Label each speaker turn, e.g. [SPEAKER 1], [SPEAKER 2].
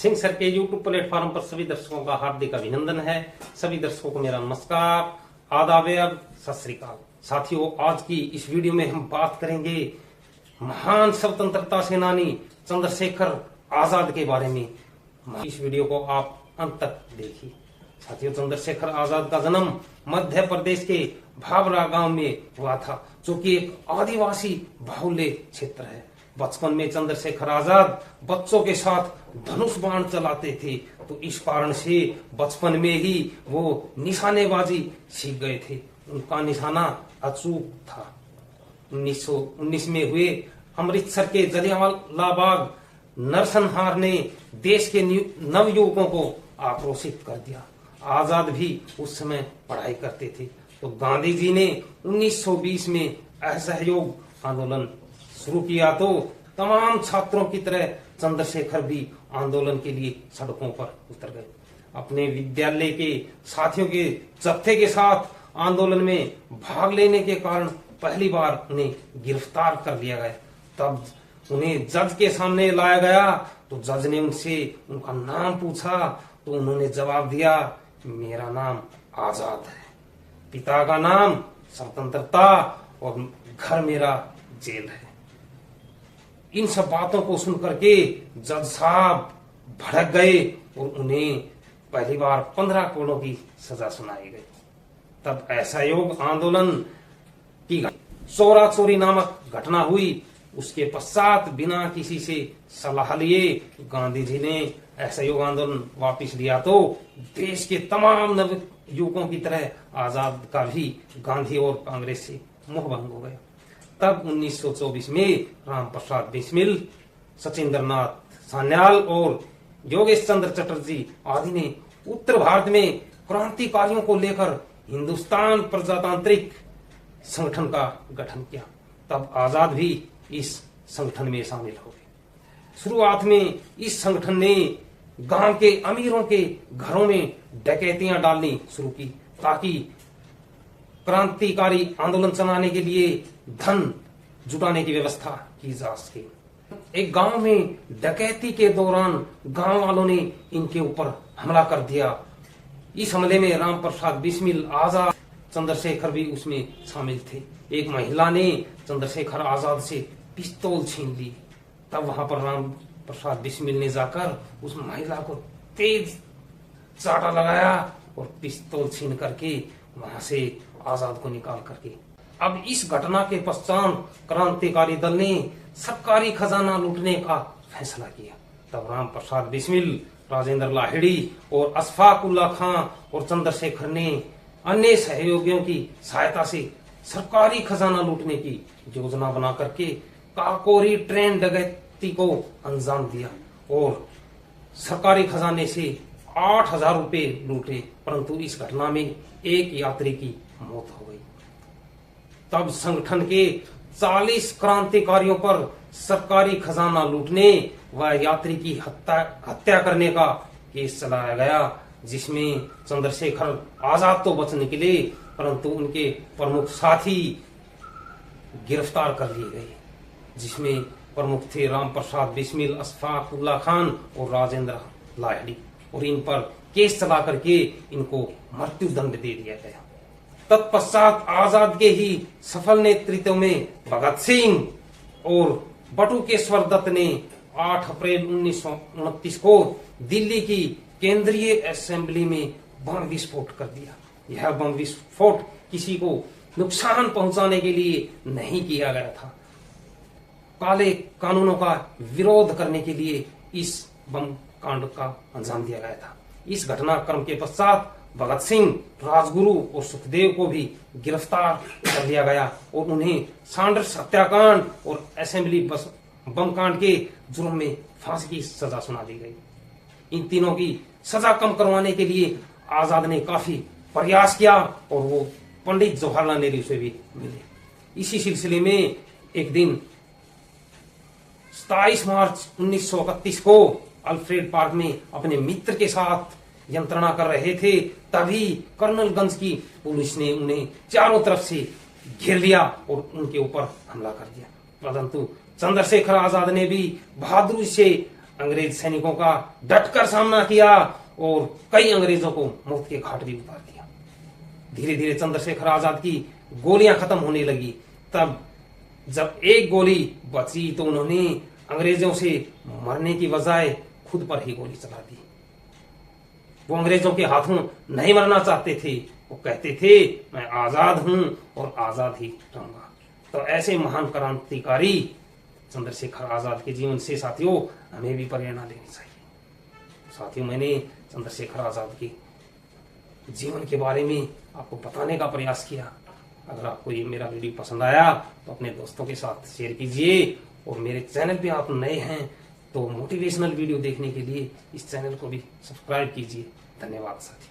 [SPEAKER 1] Singh sir के YouTube platform पर सभी दर्शकों का हार्दिक अभिनंदन है। सभी दर्शकों को मेरा नमस्कार, आदाब, सत श्री अकाल। साथियों, आज की इस वीडियो में हम बात करेंगे महान स्वतंत्रता सेनानी चंद्रशेखर आजाद के बारे में। इस वीडियो को आप अंत तक देखिए। साथियों, चंद्रशेखर आजाद का जन्म मध्य प्रदेश के भावरा गांव में हुआ था, जो कि एक आदिवासी बाहुल्य क्षेत्र है। बचपन में चंद्रशेखर आजाद बच्चों के साथ धनुष बाण चलाते थे, तो इस कारण से बचपन में ही वो निशानेबाजी सीख गए थे। उनका निशाना अचूक था। 1919 में हुए अमृतसर के जलियांवाला बाग नरसंहार ने देश के नवयुवकों को आक्रोशित कर दिया। आजाद भी उस समय पढ़ाई करते थे, तो गांधी जी ने 1920 में असहयोग आंदोलन शुरू किया, तो तमाम छात्रों की तरह चंद्रशेखर भी आंदोलन के लिए सड़कों पर उतर गए। अपने विद्यालय के साथियों के जत्थे के साथ आंदोलन में भाग लेने के कारण पहली बार उन्हें गिरफ्तार कर लिया गया। तब उन्हें जज के सामने लाया गया, तो जज ने उनसे उनका नाम पूछा, तो उन्होंने जवाब दिया, मेरा नाम आजाद है, पिता का नाम स्वतंत्रता और घर मेरा जेल है। इन सब बातों को सुनकर के जज साहब भड़क गए और उन्हें पहली बार 15 करोड़ की सजा सुनाई गई। तब असहयोग आंदोलन की चोरा चोरी नामक घटना हुई। उसके पश्चात बिना किसी से सलाह लिए गांधी जी ने असहयोग आंदोलन वापस लिया, तो देश के तमाम नव युवकों की तरह आजाद का भी गांधी और कांग्रेस से मोह भंग हो गया। तब 1924 में राम प्रसाद बिस्मिल, सचिंद्र नाथ सान्याल और योगेश चंद्र चटर्जी आदि ने उत्तर भारत में क्रांतिकारियों को लेकर हिंदुस्तान प्रजातांत्रिक संगठन का गठन किया। तब आजाद भी इस संगठन में शामिल हो गए। शुरुआत में इस संगठन ने गांव के अमीरों के घरों में डकैतियां डालनी शुरू की, ताकि क्रांतिकारी आंदोलन चलाने के लिए धन जुटाने की व्यवस्था की जा सके। एक गांव में डकैती के दौरान गांव वालों ने इनके ऊपर हमला कर दिया। इस हमले में राम प्रसाद बिस्मिल, आजाद, चंद्रशेखर भी उसमें शामिल थे। एक महिला ने चंद्रशेखर आजाद से पिस्तौल छीन ली। तब वहां पर राम प्रसाद बिस्मिल ने जाकर उस महिला को तेज चाटा लगाया और पिस्तौल छीन करके वहां से आजाद को निकाल करके। अब इस घटना के पश्चात क्रांतिकारी दल ने सरकारी खजाना लूटने का फैसला किया। तब राम प्रसाद बिस्मिल, राजेंद्र लाहिड़ी और अशफाक उल्ला खां और चंद्रशेखर ने अन्य सहयोगियों की सहायता से सरकारी खजाना लूटने की योजना बना करके काकोरी ट्रेन डकैती को अंजाम दिया और सरकारी खजाने से 8,000 रुपए लूटे, परंतु इस घटना में एक यात्री की मौत हो गई। तब संगठन के 40 क्रांतिकारियों पर सरकारी खजाना लूटने व यात्री की हत्या करने का केस चलाया गया, जिसमें चंद्रशेखर आजाद तो बच निकले, परंतु उनके प्रमुख साथी गिरफ्तार कर लिए गए, जिसमें प्रमुख थे राम प्रसाद बिस्मिल, अशफाक उल्ला खान और राजेंद्र लाहिड़ी, और इन पर केस चला करके इनको मृत्यु दंड दे दिया गया। तत्पश्चात आजाद के ही सफल नेतृत्व में भगत सिंह और बटुकेश्वर दत्त ने 8 अप्रैल 1929 को दिल्ली की केंद्रीय असेंबली में बम विस्फोट कर दिया। यह बम विस्फोट किसी को नुकसान पहुंचाने के लिए नहीं किया गया था। काले कानूनों का विरोध करने के लिए इस बम कांड का अंजाम दिया गया था। इस घटनाक्रम के पश्चात भगत सिंह, राजगुरु और सुखदेव को भी गिरफ्तार कर लिया गया और उन्हें सैंडर्स हत्याकांड और असेंबली बम कांड के जुर्म में फांसी की सजा सुना दी गई। इन तीनों की सजा कम करवाने के लिए आजाद ने काफी प्रयास किया और वो पंडित जवाहरलाल नेहरू से भी मिले। इसी सिलसिले में एक दिन 27 मार्च 1931 को अल्फ्रेड पार्क में अपने मित्र के साथ यंत्रणा कर रहे थे, तभी कर्नलगंज की पुलिस ने उन्हें चारों तरफ से घेर लिया और उनके ऊपर हमला कर दिया। परंतु चंद्रशेखर आजाद ने भी बहादुरी से अंग्रेज सैनिकों का डटकर सामना किया और कई अंग्रेजों को मौत के घाट भी उतार दिया। धीरे धीरे चंद्रशेखर आजाद की गोलियां खत्म होने लगी। तब जब एक गोली बची तो उन्होंने अंग्रेजों से मरने की बजाय खुद पर ही गोली चला दी। वो अंग्रेजों के हाथों नहीं मरना चाहते थे, वो कहते थे मैं आजाद हूं और आजाद ही रहूंगा। तो ऐसे महान क्रांतिकारी चंद्रशेखर आजाद के जीवन से साथियों हमें भी प्रेरणा लेनी चाहिए। साथियों, मैंने चंद्रशेखर आजाद के जीवन के बारे में आपको बताने का प्रयास किया। अगर आपको ये मेरा वीडियो पसंद आया तो अपने दोस्तों के साथ शेयर कीजिए और मेरे चैनल पे आप नए हैं तो मोटिवेशनल वीडियो देखने के लिए इस चैनल को भी सब्सक्राइब कीजिए। धन्यवाद साथियों।